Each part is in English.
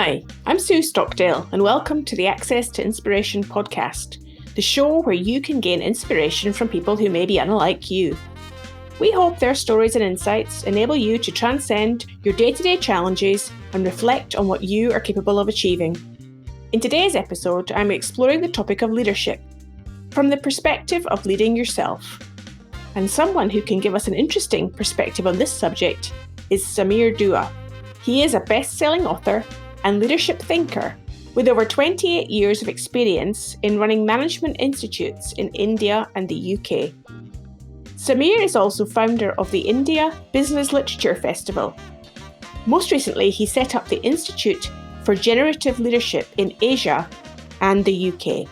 Hi, I'm Sue Stockdale, and welcome to the Access to Inspiration podcast, the show where you can gain inspiration from people who may be unlike you. We hope their stories and insights enable you to transcend your day-to-day challenges and reflect on what you are capable of achieving. In today's episode, I'm exploring the topic of leadership from the perspective of leading yourself. And someone who can give us an interesting perspective on this subject is Samir Dua. He is a best-selling author and leadership thinker with over 28 years of experience in running management institutes in India and the UK. Samir is also founder of the India Business Literature Festival. Most recently, he set up the Institute for Generative Leadership in Asia and the UK.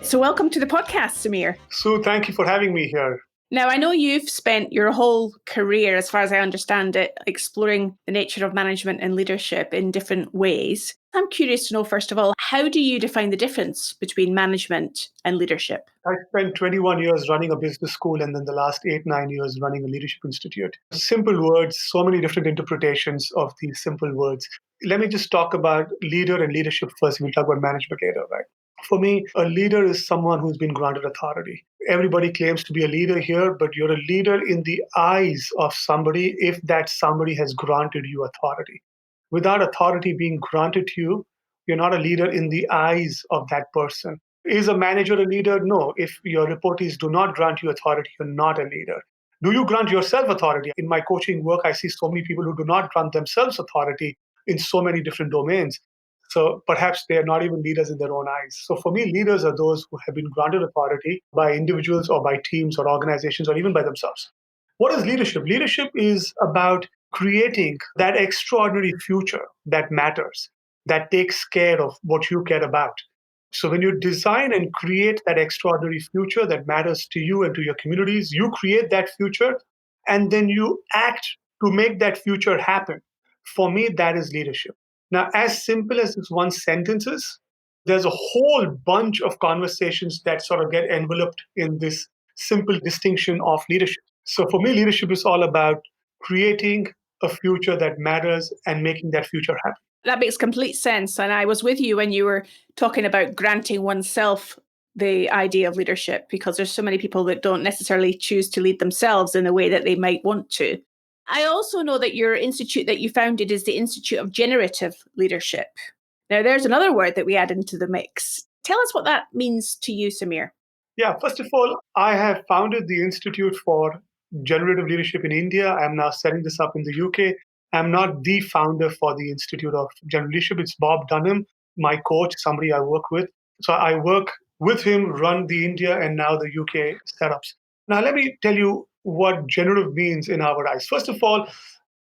So welcome to the podcast, Samir. Sue, thank you for having me here. Now, I know you've spent your whole career, as far as I understand it, exploring the nature of management and leadership in different ways. I'm curious to know, first of all, how do you define the difference between management and leadership? I spent 21 years running a business school and then the last 8-9 years running a leadership institute. Simple words, so many different interpretations of these simple words. Let me just talk about leader and leadership first. We'll talk about management later, right? For me, a leader is someone who's been granted authority. Everybody claims to be a leader here, but you're a leader in the eyes of somebody if that somebody has granted you authority. Without authority being granted to you, you're not a leader in the eyes of that person. Is a manager a leader? No. If your reportees do not grant you authority, you're not a leader. Do you grant yourself authority? In my coaching work, I see so many people who do not grant themselves authority in so many different domains. So perhaps they are not even leaders in their own eyes. So for me, leaders are those who have been granted authority by individuals or by teams or organizations or even by themselves. What is leadership? Leadership is about creating that extraordinary future that matters, that takes care of what you care about. So when you design and create that extraordinary future that matters to you and to your communities, you create that future and then you act to make that future happen. For me, that is leadership. Now, as simple as this one sentence is, there's a whole bunch of conversations that sort of get enveloped in this simple distinction of leadership. So for me, leadership is all about creating a future that matters and making that future happen. That makes complete sense. And I was with you when you were talking about granting oneself the idea of leadership, because there's so many people that don't necessarily choose to lead themselves in the way that they might want to. I also know that your institute that you founded is the Institute of Generative Leadership. Now, there's another word that we add into the mix. Tell us what that means to you, Samir. Yeah, first of all, I have founded the Institute for Generative Leadership in India. I'm now setting this up in the UK. I'm not the founder for the Institute of Generative Leadership. It's Bob Dunham, my coach, somebody I work with. So I work with him, run the India and now the UK setups. Now, let me tell you what generative means in our eyes. First of all,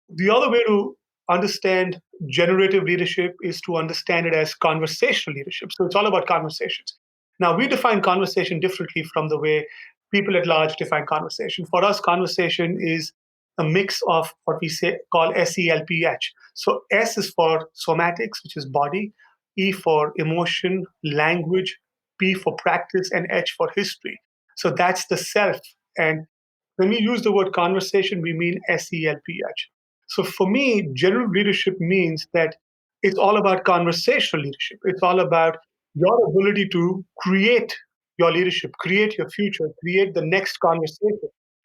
the other way to understand generative leadership is to understand it as conversational leadership. So it's all about conversations. Now, we define conversation differently from the way people at large define conversation. For us, conversation is a mix of what we say call SELPH. So S is for somatics, which is body, E for emotion, language, P for practice, and H for history. So that's the self. And when we use the word conversation, we mean SELPH. So for me, general leadership means that it's all about conversational leadership. It's all about your ability to create your leadership, create your future, create the next conversation.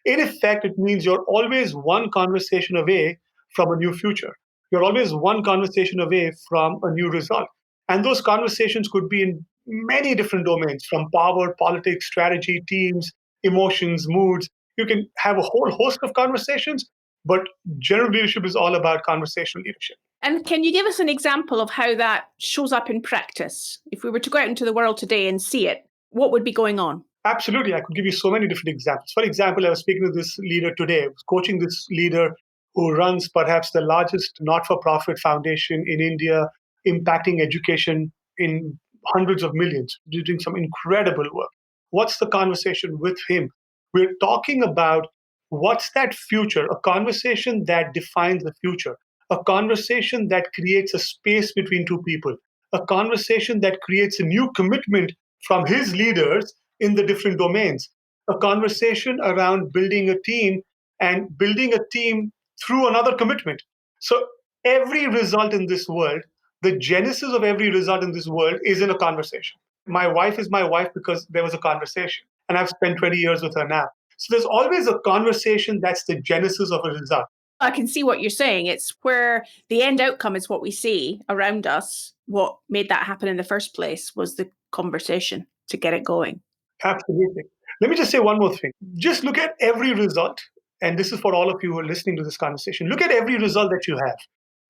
In effect, it means you're always one conversation away from a new future. You're always one conversation away from a new result. And those conversations could be in many different domains, from power, politics, strategy, teams, emotions, moods. You can have a whole host of conversations, but general leadership is all about conversational leadership. And can you give us an example of how that shows up in practice? If we were to go out into the world today and see it, what would be going on? Absolutely. I could give you so many different examples. For example, I was speaking to this leader today, I was coaching this leader who runs perhaps the largest not-for-profit foundation in India, impacting education in hundreds of millions, doing some incredible work. What's the conversation with him? We're talking about what's that future, a conversation that defines the future, a conversation that creates a space between two people, a conversation that creates a new commitment from his leaders in the different domains, a conversation around building a team and building a team through another commitment. So every result in this world, The genesis of every result in this world is in a conversation. My wife is my wife because there was a conversation, and I've spent 20 years with her now. So there's always a conversation that's the genesis of a result. I can see what you're saying. It's where the end outcome is what we see around us. What made that happen in the first place was the conversation to get it going. Absolutely. Let me just say one more thing. Just look at every result, and this is for all of you who are listening to this conversation. Look at every result that you have,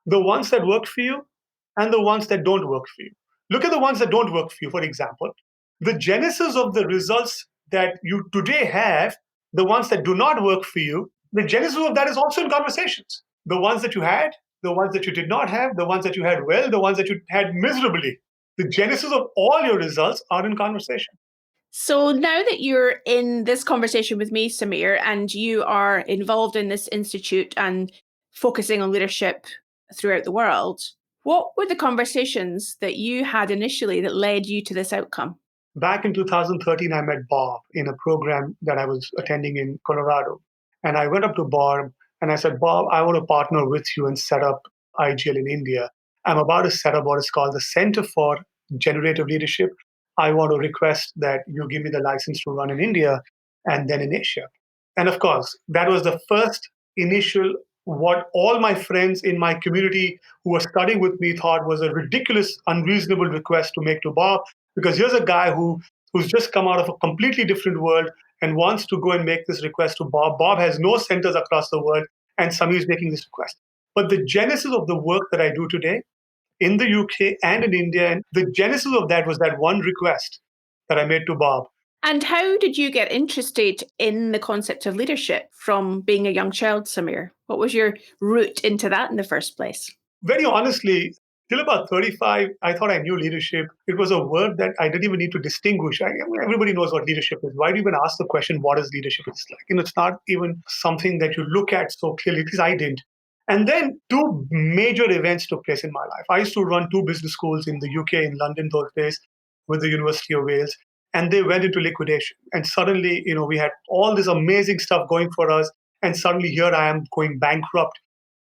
the ones that work for you and the ones that don't work for you. Look at the ones that don't work for you, for example. The genesis of the results that you today have, the ones that do not work for you, the genesis of that is also in conversations. The ones that you had, the ones that you did not have, the ones that you had well, the ones that you had miserably. The genesis of all your results are in conversation. So now that you're in this conversation with me, Samir, and you are involved in this institute and focusing on leadership throughout the world, what were the conversations that you had initially that led you to this outcome? Back in 2013, I met Bob in a program that I was attending in Colorado. And I went up to Bob and I said, Bob, I want to partner with you and set up IGL in India. I'm about to set up what is called the Center for Generative Leadership. I want to request that you give me the license to run in India and then in Asia. And of course, that was the first initial, what all my friends in my community who were studying with me thought was a ridiculous, unreasonable request to make to Bob, because here's a guy who's just come out of a completely different world and wants to go and make this request to Bob. Bob has no centers across the world, and Samir is making this request. But the genesis of the work that I do today in the UK and in India, and the genesis of that was that one request that I made to Bob. And how did you get interested in the concept of leadership from being a young child, Samir? What was your route into that in the first place? Very honestly, till about 35, I thought I knew leadership. It was a word that I didn't even need to distinguish. I mean, everybody knows what leadership is. Why do you even ask the question, what is leadership? It's like, it's not even something that you look at so clearly, because I didn't. And then two major events took place in my life. I used to run two business schools in the UK, in London those days, with the University of Wales, and they went into liquidation. And suddenly, we had all this amazing stuff going for us. And suddenly here I am going bankrupt.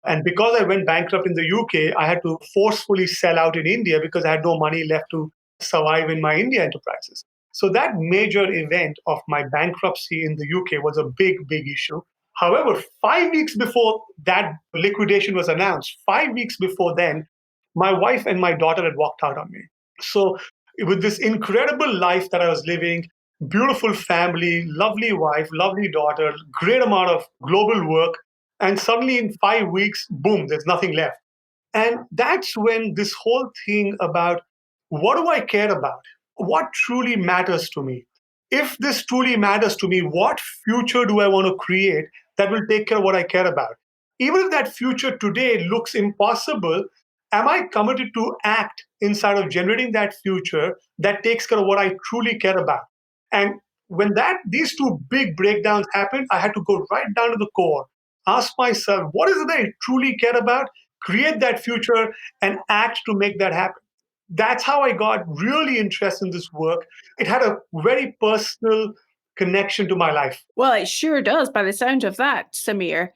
And because I went bankrupt in the UK, I had to forcefully sell out in India because I had no money left to survive in my India enterprises. So that major event of my bankruptcy in the UK was a big, big issue. However, 5 weeks before that liquidation was announced, 5 weeks before then, my wife and my daughter had walked out on me. So, with this incredible life that I was living, beautiful family, lovely wife, lovely daughter, great amount of global work, and suddenly in 5 weeks, boom, there's nothing left. And that's when this whole thing about what do I care about? What truly matters to me? If this truly matters to me, what future do I want to create that will take care of what I care about? Even if that future today looks impossible, am I committed to act inside of generating that future that takes care of what I truly care about? And when these two big breakdowns happened, I had to go right down to the core, ask myself, what is it that I truly care about? Create that future and act to make that happen. That's how I got really interested in this work. It had a very personal connection to my life. Well, it sure does by the sound of that, Samir.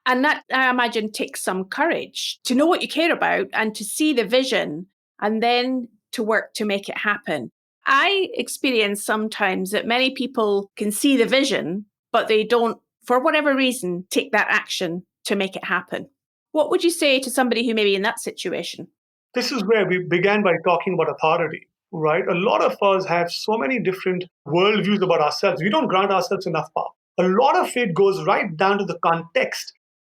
And that, I imagine, takes some courage to know what you care about and to see the vision and then to work to make it happen. I experience sometimes that many people can see the vision, but they don't, for whatever reason, take that action to make it happen. What would you say to somebody who may be in that situation? This is where we began by talking about authority, right? A lot of us have so many different worldviews about ourselves. We don't grant ourselves enough power. A lot of it goes right down to the context.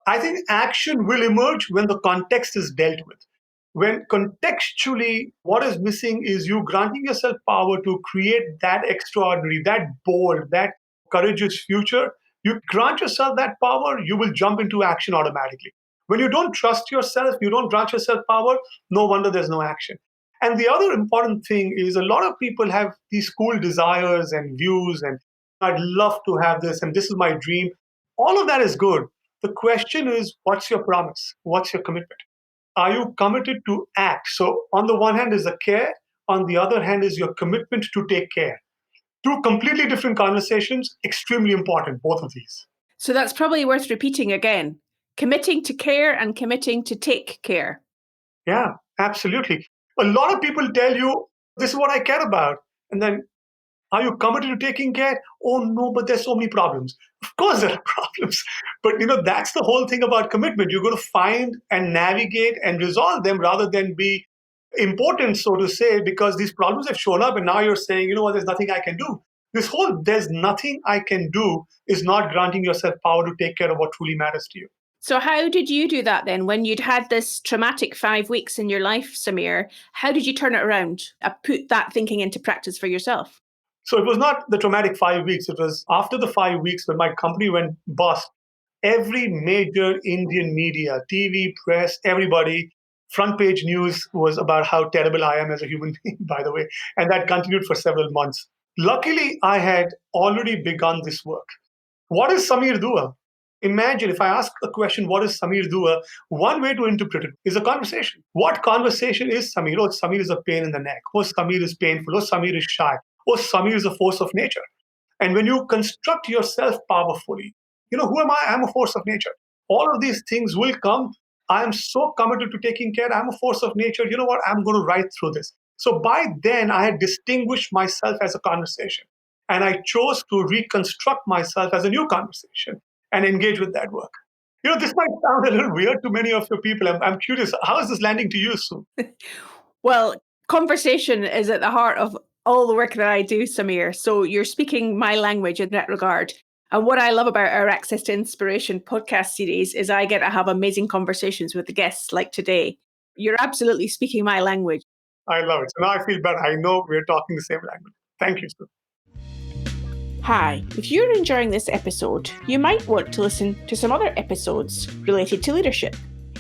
I think action will emerge when the context is dealt with. When contextually, what is missing is you granting yourself power to create that extraordinary, that bold, that courageous future. You grant yourself that power, you will jump into action automatically. When you don't trust yourself, you don't grant yourself power, no wonder there's no action. And the other important thing is a lot of people have these cool desires and views, and I'd love to have this, and this is my dream. All of that is good. The question is, what's your promise? What's your commitment? Are you committed to act? So, on the one hand is the care, on the other hand is your commitment to take care. Two completely different conversations, extremely important, both of these. So that's probably worth repeating again. Committing to care and committing to take care. Yeah, Absolutely. A lot of people tell you, this is what I care about. And then, are you committed to taking care? Oh no, but there's so many problems. Of course there are problems. But that's the whole thing about commitment. You're going to find and navigate and resolve them rather than be important, so to say, because these problems have shown up and now you're saying, you know what, there's nothing I can do. This whole there's nothing I can do is not granting yourself power to take care of what truly matters to you. So how did you do that then? When you'd had this traumatic 5 weeks in your life, Samir, how did you turn it around? Put that thinking into practice for yourself? So it was not the traumatic 5 weeks. It was after the 5 weeks when my company went bust. Every major Indian media, TV, press, everybody, front page news was about how terrible I am as a human being, by the way. And that continued for several months. Luckily, I had already begun this work. What is Samir Dua? Imagine if I ask the question, what is Samir Dua? One way to interpret it is a conversation. What conversation is Samir? Oh, Samir is a pain in the neck. Oh, Samir is painful. Oh, Samir is shy. Oh, Samir is a force of nature. And when you construct yourself powerfully, who am I? I'm a force of nature. All of these things will come. I am so committed to taking care. I'm a force of nature. You know what? I'm going to ride through this. So by then, I had distinguished myself as a conversation. And I chose to reconstruct myself as a new conversation and engage with that work. This might sound a little weird to many of your people. I'm curious, how is this landing to you, Sue? Well, conversation is at the heart of all the work that I do, Samir. So you're speaking my language in that regard. And what I love about our Access to Inspiration podcast series is I get to have amazing conversations with the guests like today. You're absolutely speaking my language. I love it. So now I feel better. I know we're talking the same language. Thank you, Sue. Hi, if you're enjoying this episode, you might want to listen to some other episodes related to leadership.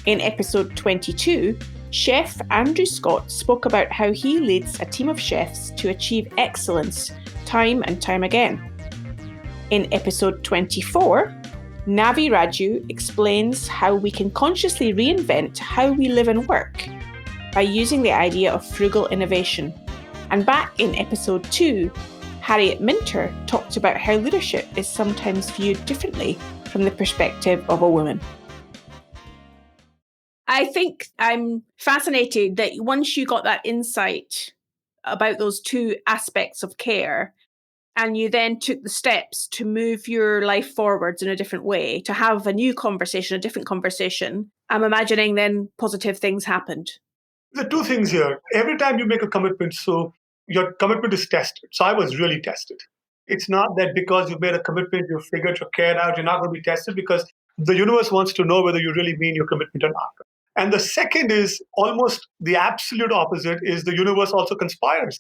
In episode 22, Chef Andrew Scott spoke about how he leads a team of chefs to achieve excellence time and time again. In episode 24, Navi Raju explains how we can consciously reinvent how we live and work by using the idea of frugal innovation. And back in episode 2, Harriet Minter talked about how leadership is sometimes viewed differently from the perspective of a woman. I think I'm fascinated that once you got that insight about those two aspects of care, and you then took the steps to move your life forwards in a different way, to have a new conversation, a different conversation, I'm imagining then positive things happened. There are two things here. Every time you make a commitment, so your commitment is tested. So I was really tested. It's not that because you've made a commitment, you've figured your care out, you're not going to be tested, because the universe wants to know whether you really mean your commitment or not. And the second is almost the absolute opposite, is the universe also conspires.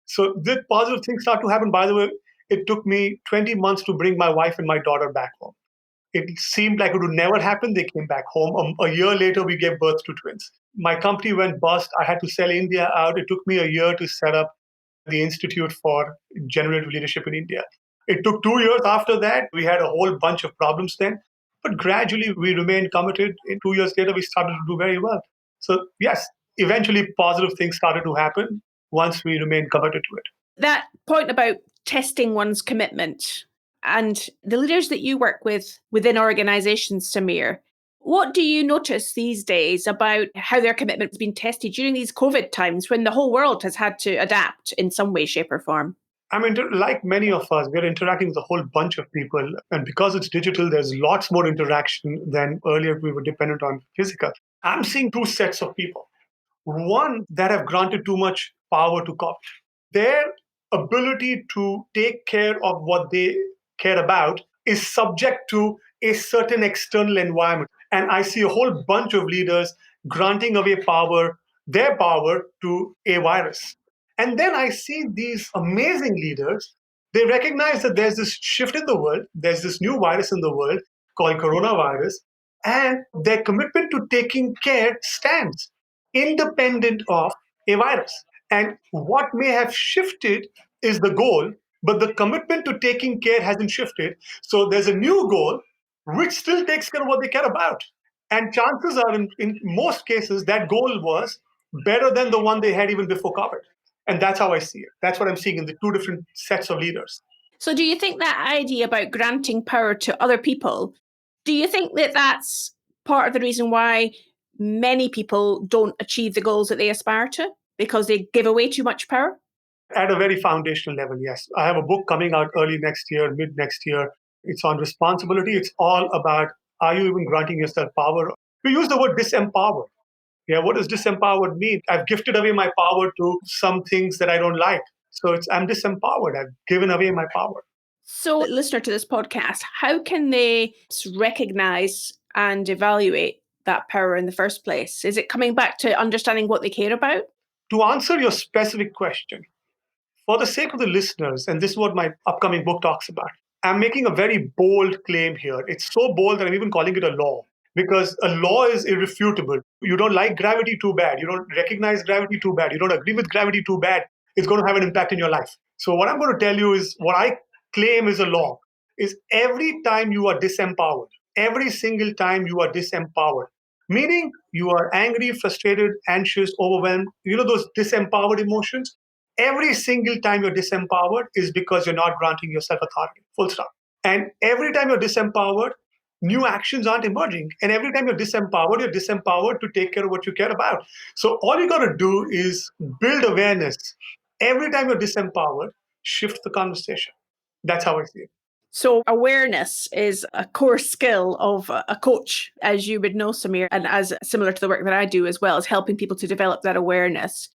So the positive things start to happen. By the way, it took me 20 months to bring my wife and my daughter back home. It seemed like it would never happen. They came back home. A year later, we gave birth to twins. My company went bust. I had to sell India out. It took me a year to set up the Institute for Generative Leadership in India. It took 2 years after that. We had a whole bunch of problems then. But gradually, we remained committed. In 2 years later, we started to do very well. So, yes, eventually positive things started to happen once we remained committed to it. That point about testing one's commitment and the leaders that you work with within organizations, Samir, what do you notice these days about how their commitment has been tested during these COVID times when the whole world has had to adapt in some way, shape, or form? I mean, like many of us, we're interacting with a whole bunch of people. And because it's digital, there's lots more interaction than earlier we were dependent on physical. I'm seeing two sets of people. One that have granted too much power to corporate. Their ability to take care of what they care about is subject to a certain external environment. And I see a whole bunch of leaders granting away their power to a virus. And then I see these amazing leaders. They recognize that there's this shift in the world, there's this new virus in the world called coronavirus, and their commitment to taking care stands independent of a virus. And what may have shifted is the goal, but the commitment to taking care hasn't shifted. So there's a new goal which still takes care of what they care about. And chances are, in most cases, that goal was better than the one they had even before COVID. And that's how I see it. That's what I'm seeing in the two different sets of leaders. So, do you think that idea about granting power to other people, do you think that that's part of the reason why many people don't achieve the goals that they aspire to because they give away too much power? At a very foundational level, yes. I have a book coming out early next year, mid next year. It's on responsibility. It's all about, are you even granting yourself power? We use the word disempower. Yeah, what does disempowered mean? I've gifted away my power to some things that I don't like. So I'm disempowered. I've given away my power. So, listener to this podcast, how can they recognize and evaluate that power in the first place? Is it coming back to understanding what they care about? To answer your specific question, for the sake of the listeners, and this is what my upcoming book talks about, I'm making a very bold claim here. It's so bold that I'm even calling it a law because a law is irrefutable. You don't like gravity too bad. You don't recognize gravity too bad. You don't agree with gravity too bad. It's going to have an impact in your life. So, what I'm going to tell you is what I claim is a law is every time you are disempowered, every single time you are disempowered, meaning you are angry, frustrated, anxious, overwhelmed, those disempowered emotions. Every single time you're disempowered is because you're not granting yourself authority, full stop. And every time you're disempowered, new actions aren't emerging. And every time you're disempowered to take care of what you care about. So all you got to do is build awareness. Every time you're disempowered, shift the conversation. That's how I see it. So, awareness is a core skill of a coach, as you would know, Samir, and as similar to the work that I do as well, is helping people to develop that awareness.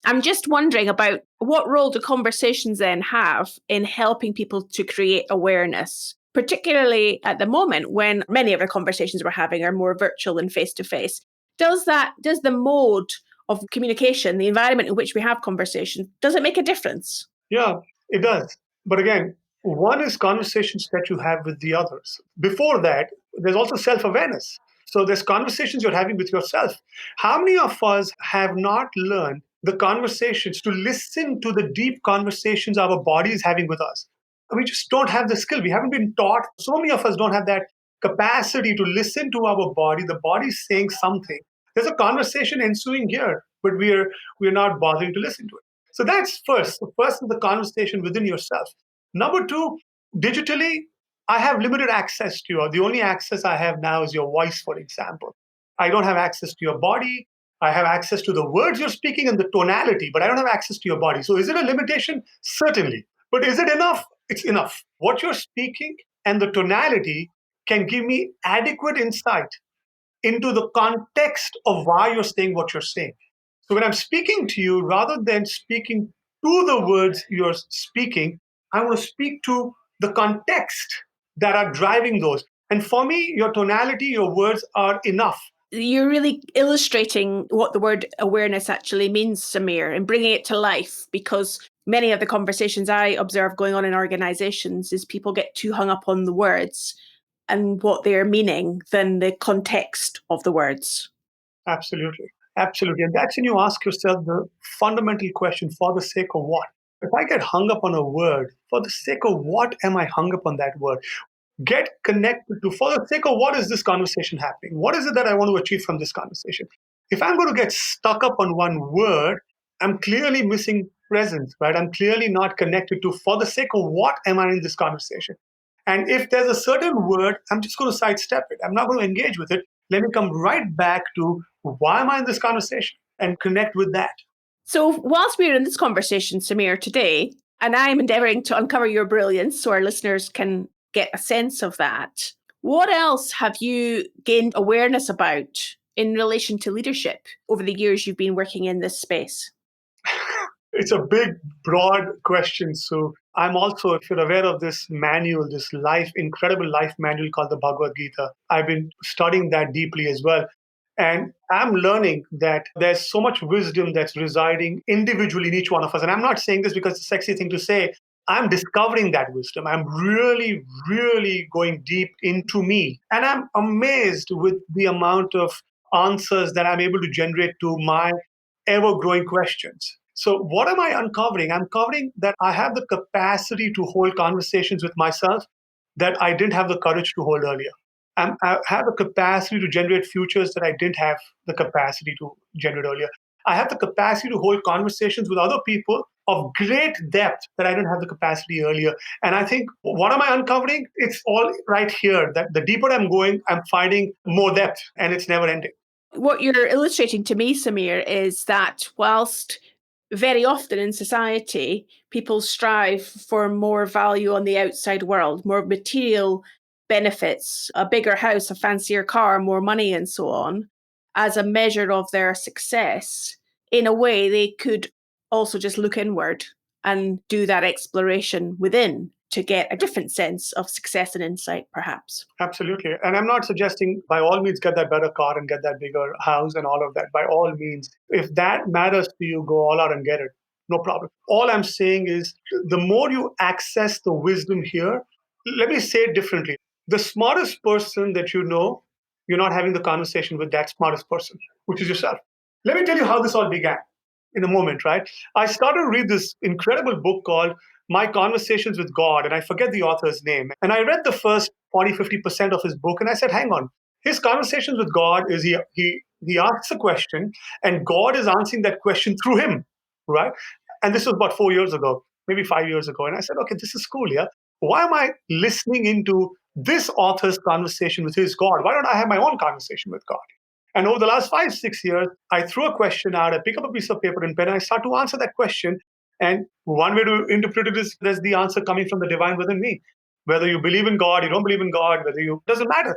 I'm just wondering about what role do conversations then have in helping people to create awareness, particularly at the moment when many of the conversations we're having are more virtual than face to face. Does the mode of communication, the environment in which we have conversations, does it make a difference? Yeah, it does. But again, one is conversations that you have with the others. Before that, there's also self awareness. So there's conversations you're having with yourself. How many of us have not learned the conversations to listen to the deep conversations our body is having with us? We just don't have the skill. We haven't been taught. So many of us don't have that capacity to listen to our body. The body's saying something. There's a conversation ensuing here, but we're not bothering to listen to it. So that's first. The first is the conversation within yourself. Number two, digitally, I have limited access to you. The only access I have now is your voice, for example. I don't have access to your body. I have access to the words you're speaking and the tonality, but I don't have access to your body. So is it a limitation? Certainly. But is it enough? It's enough. What you're speaking and the tonality can give me adequate insight into the context of why you're saying what you're saying. So when I'm speaking to you, rather than speaking to the words you're speaking, I want to speak to the context that are driving those. And for me, your tonality, your words are enough. You're really illustrating what the word awareness actually means, Samir, and bringing it to life, because many of the conversations I observe going on in organizations is people get too hung up on the words and what they're meaning than the context of the words. Absolutely. Absolutely. And that's when you ask yourself the fundamental question, for the sake of what? If I get hung up on a word, for the sake of what am I hung up on that word? Get connected to, for the sake of what is this conversation happening? What is it that I want to achieve from this conversation? If I'm going to get stuck up on one word, I'm clearly missing presence, right? I'm clearly not connected to, for the sake of what am I in this conversation? And if there's a certain word, I'm just going to sidestep it. I'm not going to engage with it. Let me come right back to why am I in this conversation and connect with that. So, whilst we're in this conversation, Samir, today, and I'm endeavoring to uncover your brilliance so our listeners can get a sense of that, what else have you gained awareness about in relation to leadership over the years you've been working in this space? It's a big, broad question. So I'm also, if you're aware of this manual, this incredible life manual called the Bhagavad Gita, I've been studying that deeply as well. And I'm learning that there's so much wisdom that's residing individually in each one of us. And I'm not saying this because it's a sexy thing to say. I'm discovering that wisdom. I'm really, really going deep into me. And I'm amazed with the amount of answers that I'm able to generate to my ever growing questions. So, what am I uncovering? I'm uncovering that I have the capacity to hold conversations with myself that I didn't have the courage to hold earlier. I have a capacity to generate futures that I didn't have the capacity to generate earlier. I have the capacity to hold conversations with other people of great depth that I didn't have the capacity earlier. And I think, what am I uncovering? It's all right here that the deeper I'm going, I'm finding more depth and it's never ending. What you're illustrating to me, Samir, is that whilst very often in society, people strive for more value on the outside world, more material benefits, a bigger house, a fancier car, more money, and so on, as a measure of their success, in a way, they could also just look inward and do that exploration within to get a different sense of success and insight, perhaps. Absolutely. And I'm not suggesting by all means get that better car and get that bigger house and all of that. By all means, if that matters to you, go all out and get it. No problem. All I'm saying is the more you access the wisdom here, let me say it differently. The smartest person that you know, you're not having the conversation with that smartest person, which is yourself. Let me tell you how this all began in a moment, right? I started to read this incredible book called My Conversations with God, and I forget the author's name. And I read the first 40-50% of his book, and I said, hang on. His conversations with God is he asks a question, and God is answering that question through him, right? And this was about 4 years ago, maybe 5 years ago. And I said, okay, this is cool, yeah. Why am I listening into this author's conversation with his God? Why don't I have my own conversation with God? And over the last 5-6 years, I threw a question out, I pick up a piece of paper and pen, and I start to answer that question. And one way to interpret it is there's the answer coming from the divine within me. Whether you believe in God, you don't believe in God, doesn't matter.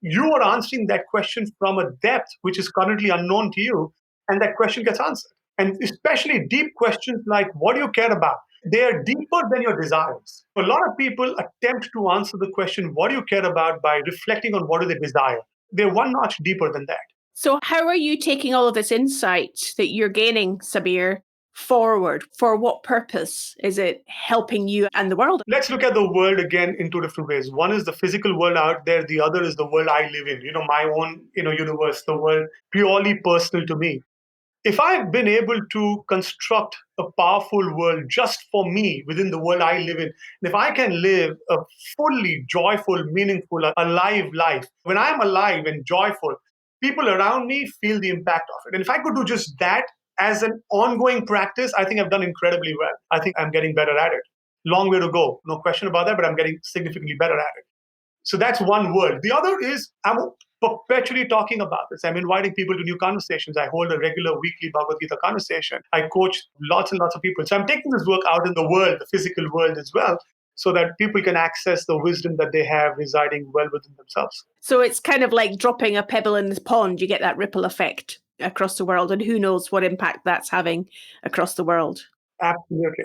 You are answering that question from a depth which is currently unknown to you, and that question gets answered. And especially deep questions like, what do you care about? They are deeper than your desires. A lot of people attempt to answer the question, what do you care about, by reflecting on what do they desire. They're one notch deeper than that. So how are you taking all of this insight that you're gaining, Sabir, forward? For what purpose is it helping you and the world? Let's look at the world again in two different ways. One is the physical world out there. The other is the world I live in, my own, universe, the world purely personal to me. If I've been able to construct a powerful world just for me within the world I live in, and if I can live a fully joyful, meaningful, alive life, when I'm alive and joyful, people around me feel the impact of it. And if I could do just that as an ongoing practice, I think I've done incredibly well. I think I'm getting better at it. Long way to go, no question about that, but I'm getting significantly better at it. So that's one world. The other is I'm perpetually talking about this. I'm inviting people to new conversations. I hold a regular weekly Bhagavad Gita conversation. I coach lots and lots of people. So I'm taking this work out in the world, the physical world as well, so that people can access the wisdom that they have residing well within themselves. So it's kind of like dropping a pebble in the pond. You get that ripple effect across the world, and who knows what impact that's having across the world. Absolutely.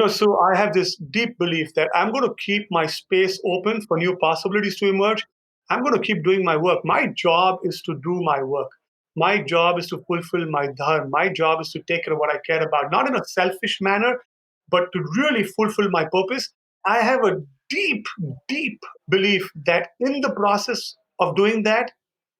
So I have this deep belief that I'm going to keep my space open for new possibilities to emerge. I'm going to keep doing my work. My job is to do my work. My job is to fulfill my dharma. My job is to take care of what I care about, not in a selfish manner, but to really fulfill my purpose. I have a deep, deep belief that in the process of doing that,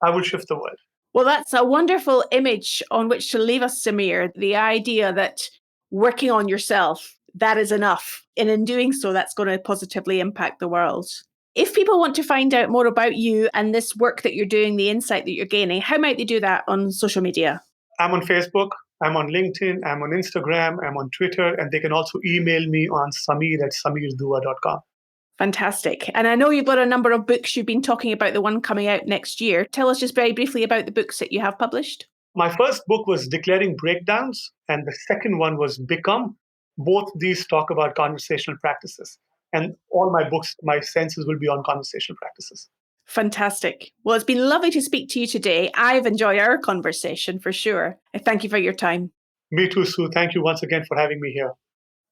I will shift the world. Well, that's a wonderful image on which to leave us, Samir. The idea that working on yourself, that is enough. And in doing so, that's going to positively impact the world. If people want to find out more about you and this work that you're doing, the insight that you're gaining, how might they do that on social media? I'm on Facebook, I'm on LinkedIn, I'm on Instagram, I'm on Twitter, and they can also email me on samir@samirdua.com. Fantastic. And I know you've got a number of books. You've been talking about the one coming out next year. Tell us just very briefly about the books that you have published. My first book was Declaring Breakdowns, and the second one was Become. Both these talk about conversational practices. And all my books, my senses will be on conversational practices. Fantastic. Well, it's been lovely to speak to you today. I've enjoyed our conversation for sure. Thank you for your time. Me too, Sue. Thank you once again for having me here.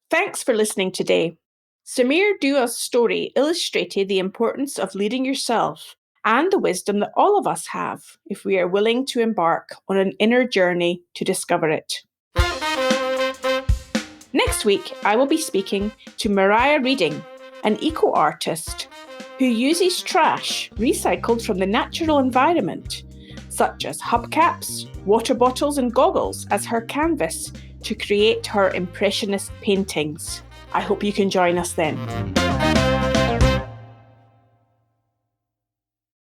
Thanks for listening today. Samir Dua's story illustrated the importance of leading yourself and the wisdom that all of us have if we are willing to embark on an inner journey to discover it. Next week, I will be speaking to Mariah Reading, an eco-artist who uses trash recycled from the natural environment, such as hubcaps, water bottles and goggles, as her canvas to create her impressionist paintings. I hope you can join us then.